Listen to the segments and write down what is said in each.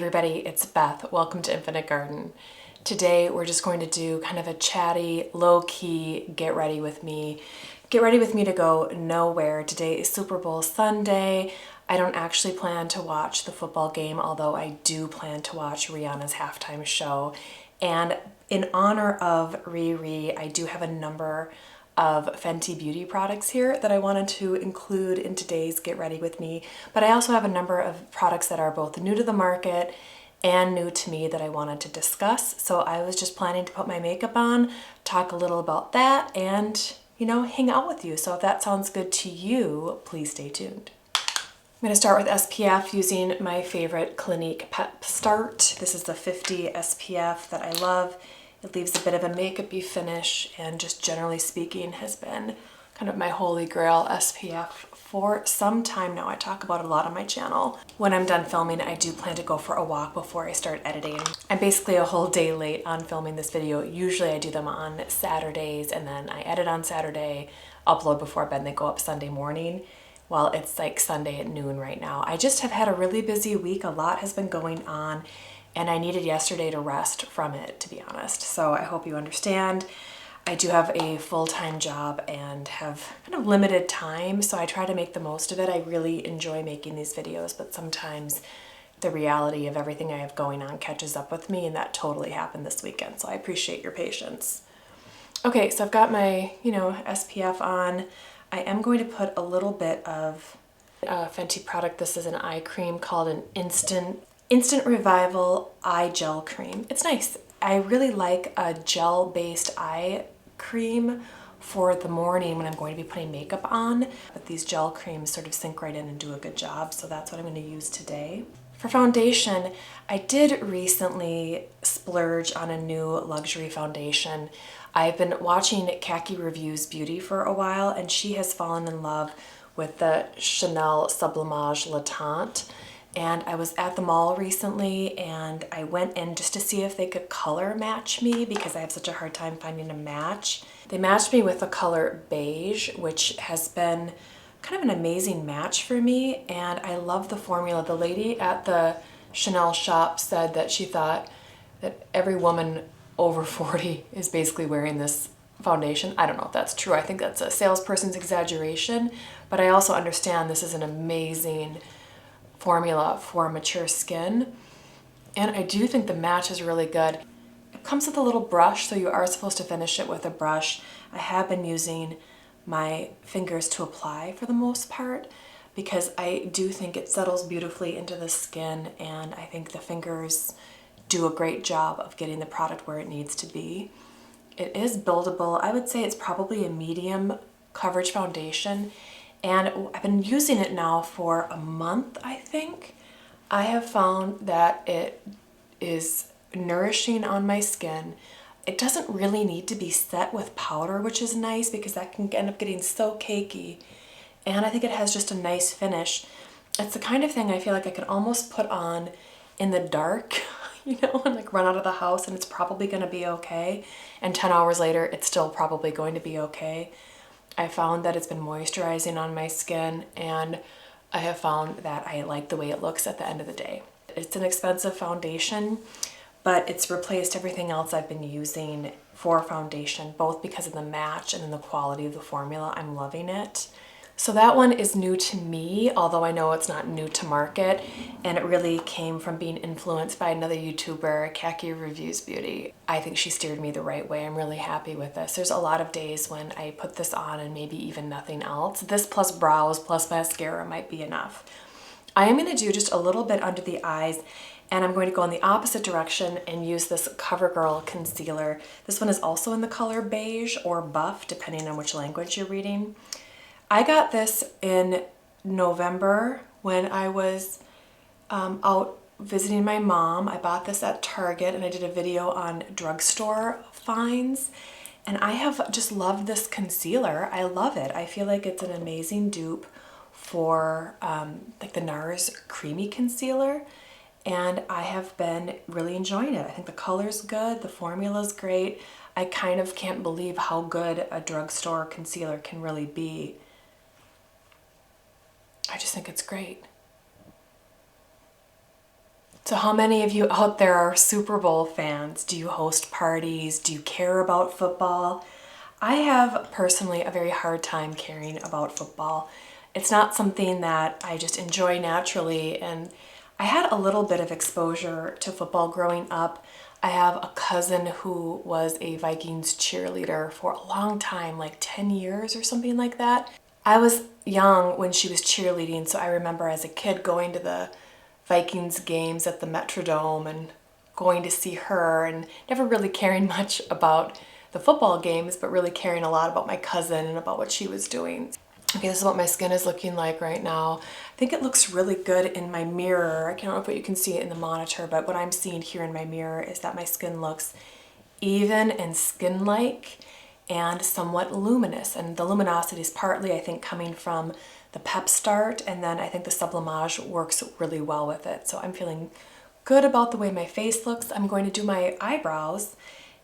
everybody, it's Beth. Welcome to Infinite Garden. Today we're just going to do kind of a chatty, low-key get ready with me. Get ready with me to go nowhere. Today is Super Bowl Sunday. I don't actually plan to watch the football game, although I do plan to watch Rihanna's halftime show. And in honor of Riri, I do have a number of Fenty Beauty products here that I wanted to include in today's Get Ready With Me. But I also have a number of products that are both new to the market and new to me that I wanted to discuss. So I was just planning to put my makeup on, talk a little about that, and, you know, hang out with you. So if that sounds good to you, please stay tuned. I'm going to start with SPF using my favorite Clinique Pep Start. This is the 50 SPF that I love. It leaves a bit of a makeup-y finish and just generally speaking has been kind of my holy grail SPF for some time now. I talk about it a lot on my channel. When I'm done filming, I do plan to go for a walk before I start editing. I'm basically a whole day late on filming this video. Usually I do them on Saturdays and then I edit on Saturday, upload before bed, and they go up Sunday morning. Well, it's like Sunday at noon right now. I just have had a really busy week. A lot has been going on and I needed yesterday to rest from it, to be honest. So I hope you understand. I do have a full-time job and have kind of limited time, so I try to make the most of it. I really enjoy making these videos, but sometimes the reality of everything I have going on catches up with me, and that totally happened this weekend, so I appreciate your patience. Okay, so I've got my, SPF on. I am going to put a little bit of Fenty product. This is an eye cream called an Instant Revival Eye Gel Cream. It's nice. I really like a gel-based eye cream for the morning when I'm going to be putting makeup on, but these gel creams sort of sink right in and do a good job, so that's what I'm going to use today. For foundation, I did recently splurge on a new luxury foundation. I've been watching Khaki Reviews Beauty for a while, and she has fallen in love with the Chanel Sublimage La Tente. And I was at the mall recently and I went in just to see if they could color match me because I have such a hard time finding a match. They matched me with the color beige, which has been kind of an amazing match for me, and I love the formula. The lady at the Chanel shop said that she thought that every woman over 40 is basically wearing this foundation. I don't know if that's true. I think that's a salesperson's exaggeration, but I also understand this is an amazing formula for mature skin, and I do think the match is really good. It comes with a little brush, so you are supposed to finish it with a brush. I have been using my fingers to apply for the most part because I do think it settles beautifully into the skin, and I think the fingers do a great job of getting the product where it needs to be. It is buildable. I would say it's probably a medium coverage foundation, and I've been using it now for a month, I think. I have found that it is nourishing on my skin. It doesn't really need to be set with powder, which is nice because that can end up getting so cakey. And I think it has just a nice finish. It's the kind of thing I feel like I could almost put on in the dark, and like run out of the house and it's probably gonna be okay. And 10 hours later, it's still probably going to be okay. I found that it's been moisturizing on my skin, and I have found that I like the way it looks at the end of the day. It's an expensive foundation, but it's replaced everything else I've been using for foundation, both because of the match and then the quality of the formula. I'm loving it. So that one is new to me, although I know it's not new to market, and it really came from being influenced by another YouTuber, Khaki Reviews Beauty. I think she steered me the right way. I'm really happy with this. There's a lot of days when I put this on and maybe even nothing else. This plus brows plus mascara might be enough. I am going to do just a little bit under the eyes, and I'm going to go in the opposite direction and use this CoverGirl concealer. This one is also in the color beige or buff, depending on which language you're reading. I got this in November when I was out visiting my mom. I bought this at Target and I did a video on drugstore finds, and I have just loved this concealer. I love it. I feel like it's an amazing dupe for like the NARS Creamy Concealer, and I have been really enjoying it. I think the color's good, the formula's great. I kind of can't believe how good a drugstore concealer can really be. I just think it's great. So how many of you out there are Super Bowl fans? Do you host parties? Do you care about football? I have personally a very hard time caring about football. It's not something that I just enjoy naturally, and I had a little bit of exposure to football growing up. I have a cousin who was a Vikings cheerleader for a long time, like 10 years or something like that. I was young when she was cheerleading, so I remember as a kid going to the Vikings games at the Metrodome and going to see her, and never really caring much about the football games, but really caring a lot about my cousin and about what she was doing. Okay, this is what my skin is looking like right now. I think it looks really good in my mirror. I don't know if you can see it in the monitor, but what I'm seeing here in my mirror is that my skin looks even and skin-like and somewhat luminous. And the luminosity is partly, I think, coming from the Pep Start, and then I think the Sublimage works really well with it. So I'm feeling good about the way my face looks. I'm going to do my eyebrows,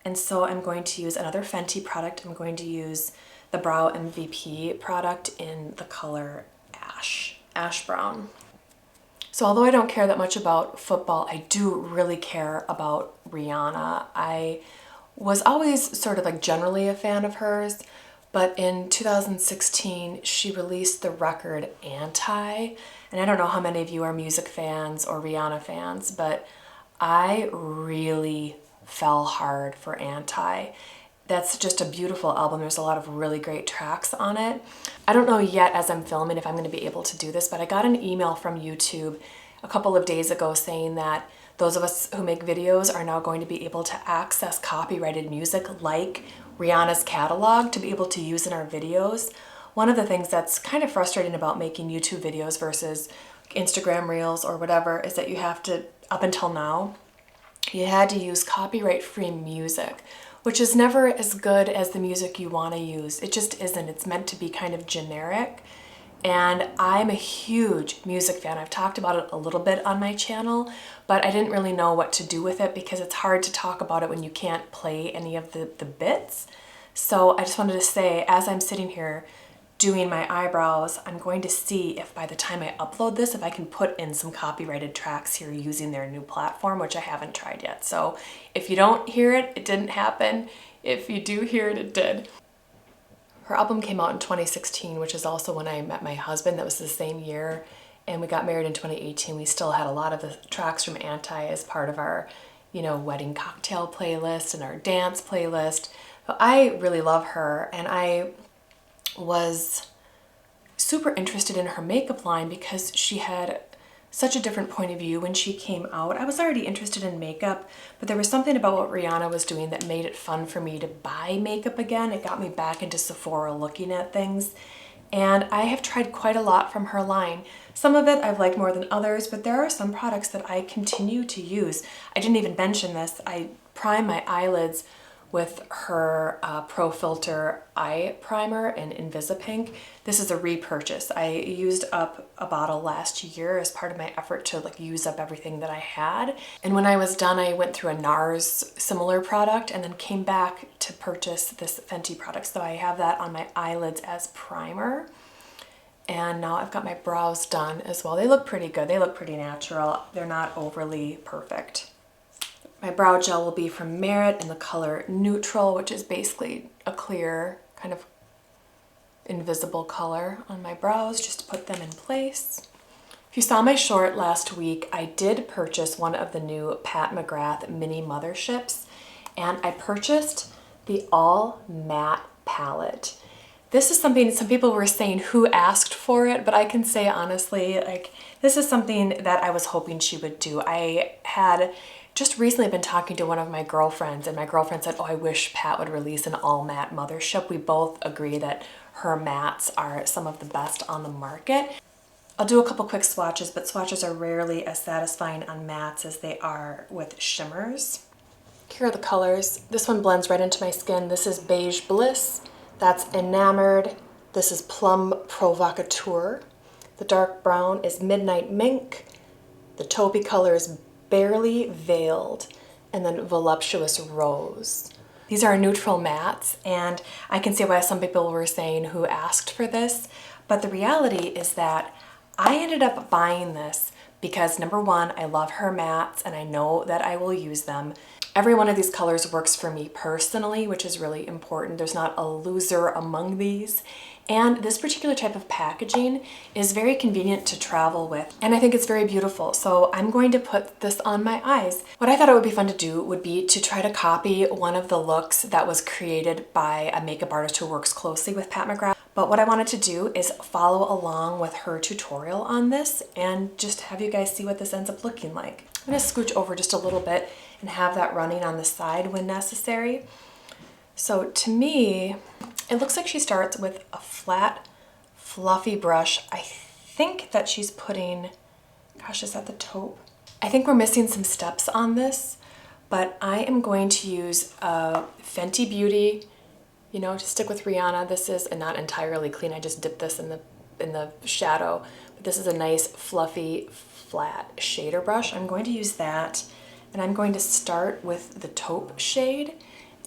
and so I'm going to use another Fenty product. I'm going to use the Brow MVP product in the color Ash Brown. So although I don't care that much about football, I do really care about Rihanna. I was always sort of like generally a fan of hers, but in 2016, she released the record Anti, and I don't know how many of you are music fans or Rihanna fans, but I really fell hard for Anti. That's just a beautiful album. There's a lot of really great tracks on it. I don't know yet as I'm filming if I'm going to be able to do this, but I got an email from YouTube a couple of days ago saying that those of us who make videos are now going to be able to access copyrighted music like Rihanna's catalog to be able to use in our videos. One of the things that's kind of frustrating about making YouTube videos versus Instagram Reels or whatever is that you have to, up until now, you had to use copyright-free music, which is never as good as the music you want to use. It just isn't. It's meant to be kind of generic. And I'm a huge music fan. I've talked about it a little bit on my channel, but I didn't really know what to do with it because it's hard to talk about it when you can't play any of the bits. So I just wanted to say, as I'm sitting here doing my eyebrows, I'm going to see if by the time I upload this, if I can put in some copyrighted tracks here using their new platform, which I haven't tried yet. So if you don't hear it, it didn't happen. If you do hear it, it did. Her album came out in 2016, which is also when I met my husband. That was the same year. And we got married in 2018. We still had a lot of the tracks from Anti as part of our, wedding cocktail playlist and our dance playlist. But I really love her, and I was super interested in her makeup line because she had such a different point of view when she came out. I was already interested in makeup, but there was something about what Rihanna was doing that made it fun for me to buy makeup again. It got me back into Sephora looking at things, and I have tried quite a lot from her line. Some of it I've liked more than others, but there are some products that I continue to use. I didn't even mention this. I prime my eyelids with her Pro Filter Eye Primer in Invisipink. This is a repurchase. I used up a bottle last year as part of my effort to use up everything that I had. And when I was done, I went through a NARS similar product and then came back to purchase this Fenty product. So I have that on my eyelids as primer. And now I've got my brows done as well. They look pretty good. They look pretty natural. They're not overly perfect. My brow gel will be from Merit in the color Neutral, which is basically a clear, kind of invisible color on my brows, just to put them in place. If you saw my short last week, I did purchase one of the new Pat McGrath mini motherships, and I purchased the all matte palette. This is something some people were saying who asked for it, but I can say honestly, this is something that I was hoping she would do. I had just recently been talking to one of my girlfriends, and my girlfriend said, oh, I wish Pat would release an all matte mothership. We both agree that her mattes are some of the best on the market. I'll do a couple quick swatches, but swatches are rarely as satisfying on mattes as they are with shimmers. Here are the colors. This one blends right into my skin. This is Beige Bliss. That's Enamored. This is Plum Provocateur. The dark brown is Midnight Mink. The taupey color is Barely Veiled, and then Voluptuous Rose. These are neutral mattes, and I can see why some people were saying who asked for this, but the reality is that I ended up buying this because number one, I love her mattes and I know that I will use them. Every one of these colors works for me personally, which is really important. There's not a loser among these. And this particular type of packaging is very convenient to travel with. And I think it's very beautiful. So I'm going to put this on my eyes. What I thought it would be fun to do would be to try to copy one of the looks that was created by a makeup artist who works closely with Pat McGrath. But what I wanted to do is follow along with her tutorial on this and just have you guys see what this ends up looking like. I'm gonna scooch over just a little bit and have that running on the side when necessary. So to me, it looks like she starts with a flat, fluffy brush. I think that she's putting, gosh, is that the taupe? I think we're missing some steps on this, but I am going to use a Fenty Beauty, you know, to stick with Rihanna. This is not entirely clean. I just dipped this in the shadow, but this is a nice, fluffy, flat shader brush. I'm going to use that, and I'm going to start with the taupe shade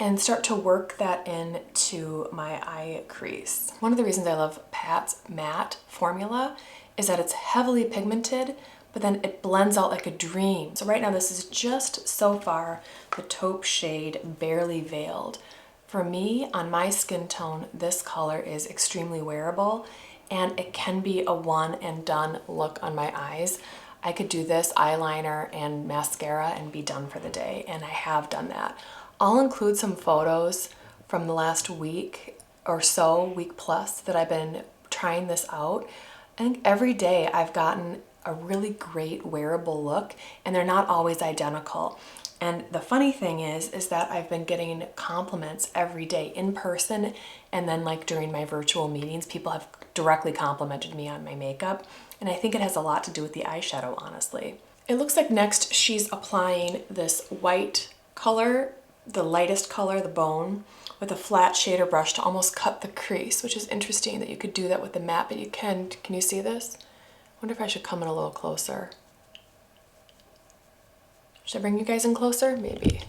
and start to work that into my eye crease. One of the reasons I love Pat's matte formula is that it's heavily pigmented, but then it blends out like a dream. So right now this is just so far the taupe shade, Barely Veiled. For me, on my skin tone, this color is extremely wearable and it can be a one and done look on my eyes. I could do this eyeliner and mascara and be done for the day, and I have done that. I'll include some photos from the last week or so, week plus, that I've been trying this out. I think every day I've gotten a really great wearable look, and they're not always identical. And the funny thing is that I've been getting compliments every day in person, and then like during my virtual meetings, people have directly complimented me on my makeup. And I think it has a lot to do with the eyeshadow, honestly. It looks like next she's applying this white color, the lightest color, the bone, with a flat shader brush to almost cut the crease, which is interesting that you could do that with the matte, but you can you see this? I wonder if I should come in a little closer. Should I bring you guys in closer? Maybe.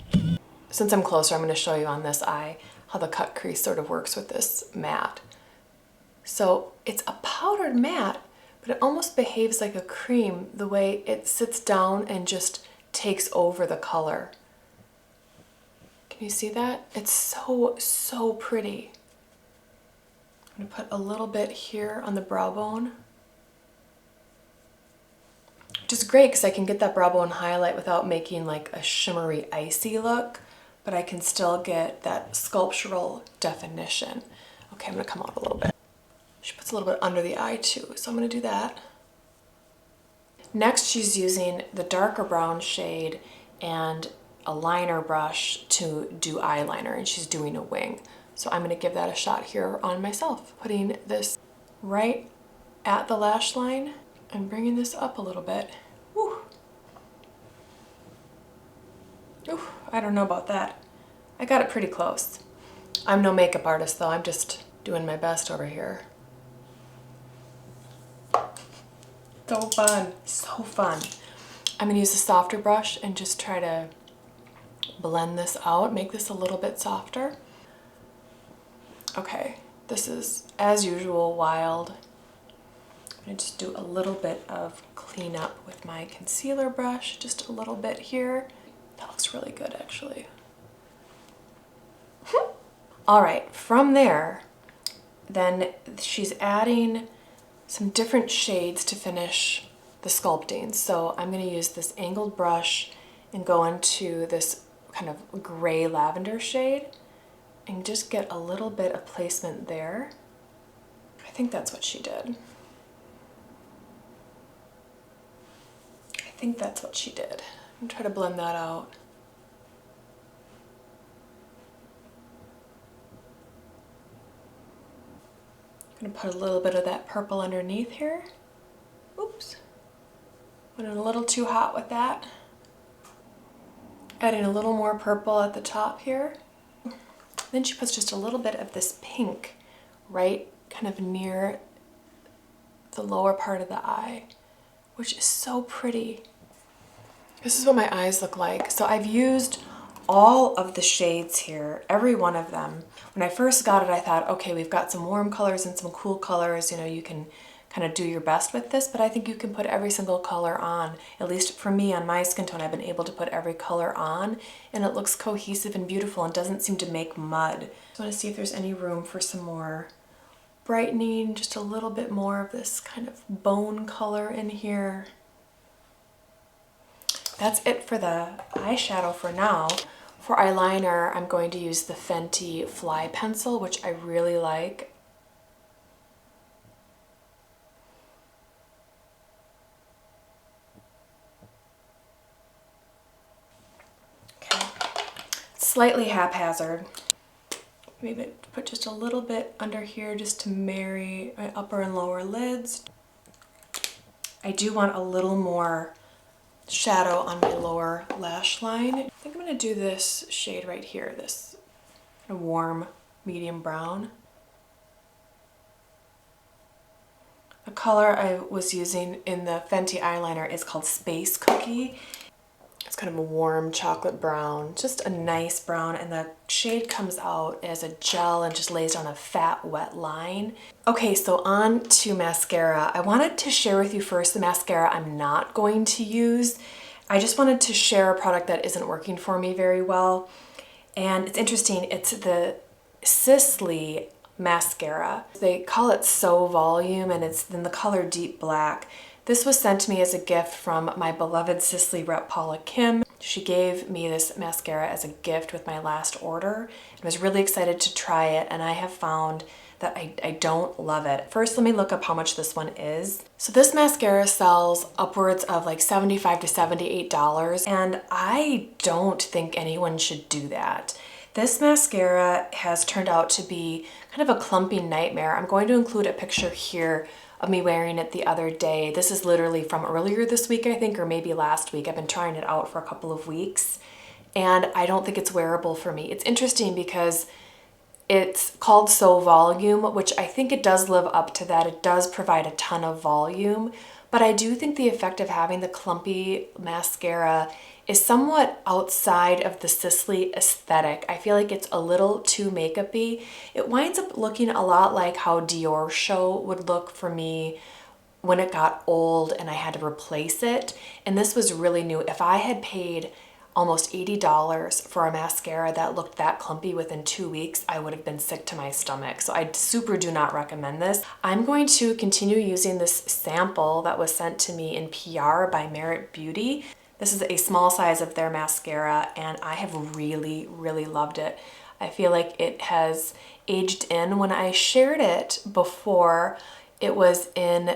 Since I'm closer, I'm going to show you on this eye how the cut crease sort of works with this matte. So it's a powdered matte, but it almost behaves like a cream the way it sits down and just takes over the color. Can you see that? It's so pretty. I'm going to put a little bit here on the brow bone, which is great because I can get that brow bone highlight without making like a shimmery, icy look, but I can still get that sculptural definition. Okay, I'm going to come out a little bit. She puts a little bit under the eye too, so I'm going to do that. Next, she's using the darker brown shade and a liner brush to do eyeliner, and she's doing a wing. So I'm going to give that a shot here on myself, putting this right at the lash line and bringing this up a little bit. Woo. Ooh, I don't know about that. I got it pretty close. I'm no makeup artist though, I'm just doing my best over here. So fun, so fun. I'm gonna use a softer brush and just try to blend this out, make this a little bit softer. Okay, this is, as usual, wild. I'm gonna just do a little bit of cleanup with my concealer brush, just a little bit here. That looks really good, actually. All right, from there, then she's adding some different shades to finish the sculpting. So I'm gonna use this angled brush and go into this kind of gray lavender shade and just get a little bit of placement there. I think that's what she did. I think that's what she did. I'm gonna try to blend that out. I'm gonna put a little bit of that purple underneath here. Oops. Went a little too hot with that. Adding a little more purple at the top here. Then she puts just a little bit of this pink right kind of near the lower part of the eye, which is so pretty. This is what my eyes look like. So I've used all of the shades here, every one of them. When I first got it, I thought, okay, we've got some warm colors and some cool colors. You know, you can kind of do your best with this, but I think you can put every single color on. At least for me, on my skin tone, I've been able to put every color on, and it looks cohesive and beautiful and doesn't seem to make mud. I want to see if there's any room for some more brightening, just a little bit more of this kind of bone color in here. That's it for the eyeshadow for now. For eyeliner, I'm going to use the Fenty Fly Pencil, which I really like. Slightly haphazard. Maybe put just a little bit under here just to marry my upper and lower lids. I do want a little more shadow on my lower lash line. I think I'm going to do this shade right here, this warm medium brown. The color I was using in the Fenty eyeliner is called Space Cookie. It's kind of a warm chocolate brown, just a nice brown, and the shade comes out as a gel and just lays on a fat, wet line. Okay, so on to mascara. I wanted to share with you first the mascara I'm not going to use. I just wanted to share a product that isn't working for me very well. And it's interesting, it's the Sisley mascara. They call it So Volume, and it's in the color Deep Black. This was sent to me as a gift from my beloved Sisley rep Paula Kim. She gave me this mascara as a gift with my last order. I was really excited to try it, and I have found that I don't love it. First, let me look up how much this one is. So this mascara sells upwards of like $75 to $78, and I don't think anyone should do that. This mascara has turned out to be kind of a clumpy nightmare. I'm going to include a picture here of me wearing it the other day. This is literally from earlier this week, I think, or maybe last week. I've been trying it out for a couple of weeks, and I don't think it's wearable for me. It's interesting because it's called So Volume, which I think it does live up to that. It does provide a ton of volume, but I do think the effect of having the clumpy mascara is somewhat outside of the Sisley aesthetic. I feel like it's a little too makeup-y. It winds up looking a lot like how Dior Show would look for me when it got old and I had to replace it. And this was really new. If I had paid almost $80 for a mascara that looked that clumpy within 2 weeks, I would have been sick to my stomach. So I super do not recommend this. I'm going to continue using this sample that was sent to me in PR by Merit Beauty. This is a small size of their mascara, and I have really, really loved it. I feel like it has aged in. When I shared it before, it was in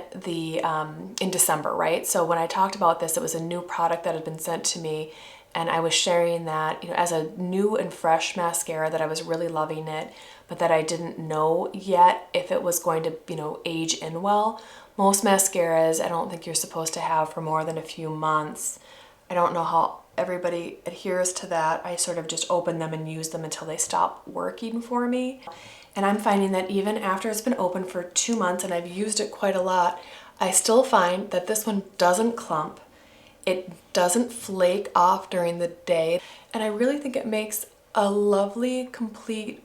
December, right? So when I talked about this, it was a new product that had been sent to me, and I was sharing that, as a new and fresh mascara, that I was really loving it, but that I didn't know yet if it was going to, age in well. Most mascaras, I don't think you're supposed to have for more than a few months. I don't know how everybody adheres to that. I sort of just open them and use them until they stop working for me. And I'm finding that even after it's been open for 2 months and I've used it quite a lot, I still find that this one doesn't clump. It doesn't flake off during the day. And I really think it makes a lovely, complete,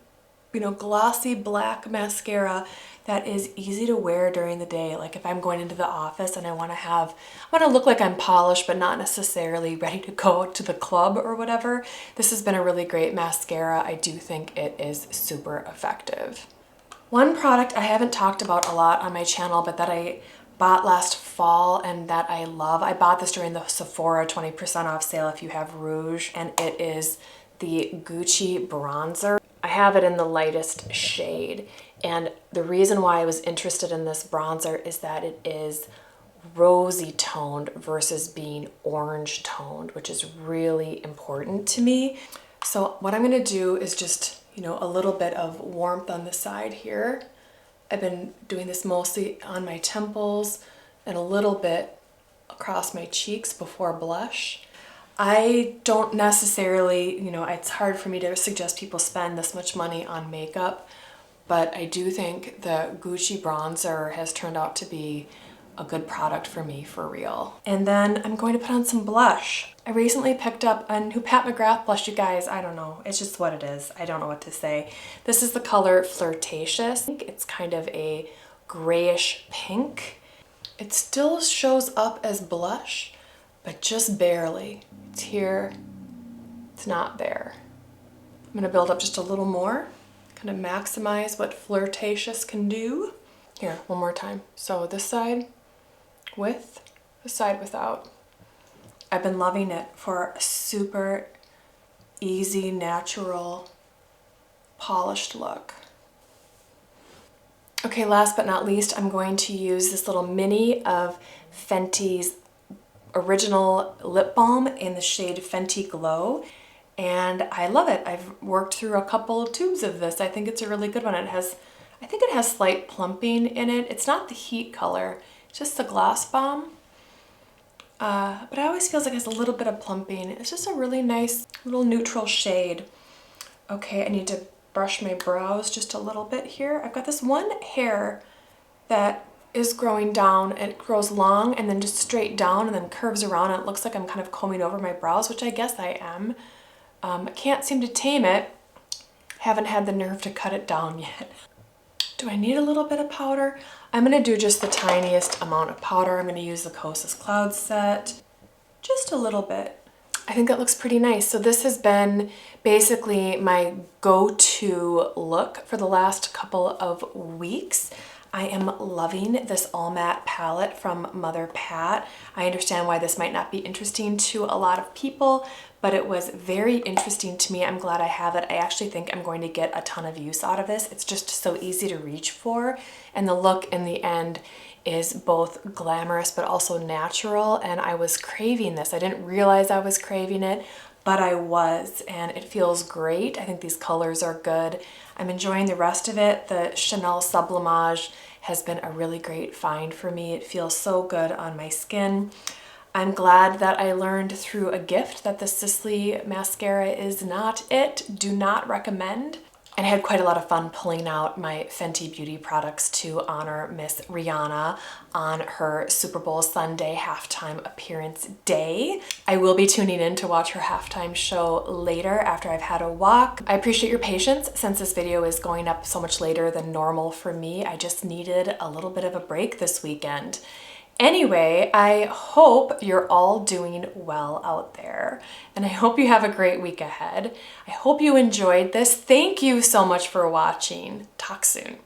glossy black mascara that is easy to wear during the day. Like if I'm going into the office and I want to look like I'm polished but not necessarily ready to go to the club or whatever, this has been a really great mascara. I do think it is super effective. One product I haven't talked about a lot on my channel, but that I bought last fall and that I love. I bought this during the Sephora 20% off sale if you have rouge, and it is the Gucci bronzer. I have it in the lightest shade, and the reason why I was interested in this bronzer is that it is rosy toned versus being orange toned, which is really important to me. So what I'm going to do is just, a little bit of warmth on the side here. I've been doing this mostly on my temples and a little bit across my cheeks before blush. I don't necessarily, it's hard for me to suggest people spend this much money on makeup, but I do think the Gucci bronzer has turned out to be a good product for me for real. And then I'm going to put on some blush. I recently picked up a new Pat McGrath blush, you guys. I don't know, it's just what it is. I don't know what to say. This is the color Flirtatious. I think it's kind of a grayish pink. It still shows up as blush, but just barely. It's here, it's not there. I'm gonna build up just a little more, kind of maximize what flirtatious can do. Here, one more time. So this side with, this side without. I've been loving it for a super easy, natural, polished look. Okay, last but not least, I'm going to use this little mini of Fenty's original lip balm in the shade Fenty Glow. And I love it. I've worked through a couple of tubes of this. I think it's a really good one. I think it has slight plumping in it. It's not the heat color, it's just the gloss balm. But it always feels like it has a little bit of plumping. It's just a really nice little neutral shade. Okay, I need to brush my brows just a little bit here. I've got this one hair that is growing down, and it grows long and then just straight down and then curves around, and it looks like I'm kind of combing over my brows, which I guess I am. I can't seem to tame it. Haven't had the nerve to cut it down yet. Do I need a little bit of powder? I'm gonna do just the tiniest amount of powder. I'm gonna use the Kosas Cloud Set. Just a little bit. I think that looks pretty nice. So this has been basically my go-to look for the last couple of weeks. I am loving this all matte palette from Mother Pat. I understand why this might not be interesting to a lot of people, but it was very interesting to me. I'm glad I have it. I actually think I'm going to get a ton of use out of this. It's just so easy to reach for, and the look in the end is both glamorous but also natural, and I was craving this. I didn't realize I was craving it, but I was, and it feels great. I think these colors are good. I'm enjoying the rest of it. The Chanel Sublimage has been a really great find for me. It feels so good on my skin. I'm glad that I learned through a gift that the Sisley mascara is not it. Do not recommend. And I had quite a lot of fun pulling out my Fenty Beauty products to honor Miss Rihanna on her Super Bowl Sunday halftime appearance day. I will be tuning in to watch her halftime show later after I've had a walk. I appreciate your patience since this video is going up so much later than normal for me. I just needed a little bit of a break this weekend. Anyway, I hope you're all doing well out there, and I hope you have a great week ahead. I hope you enjoyed this. Thank you so much for watching. Talk soon.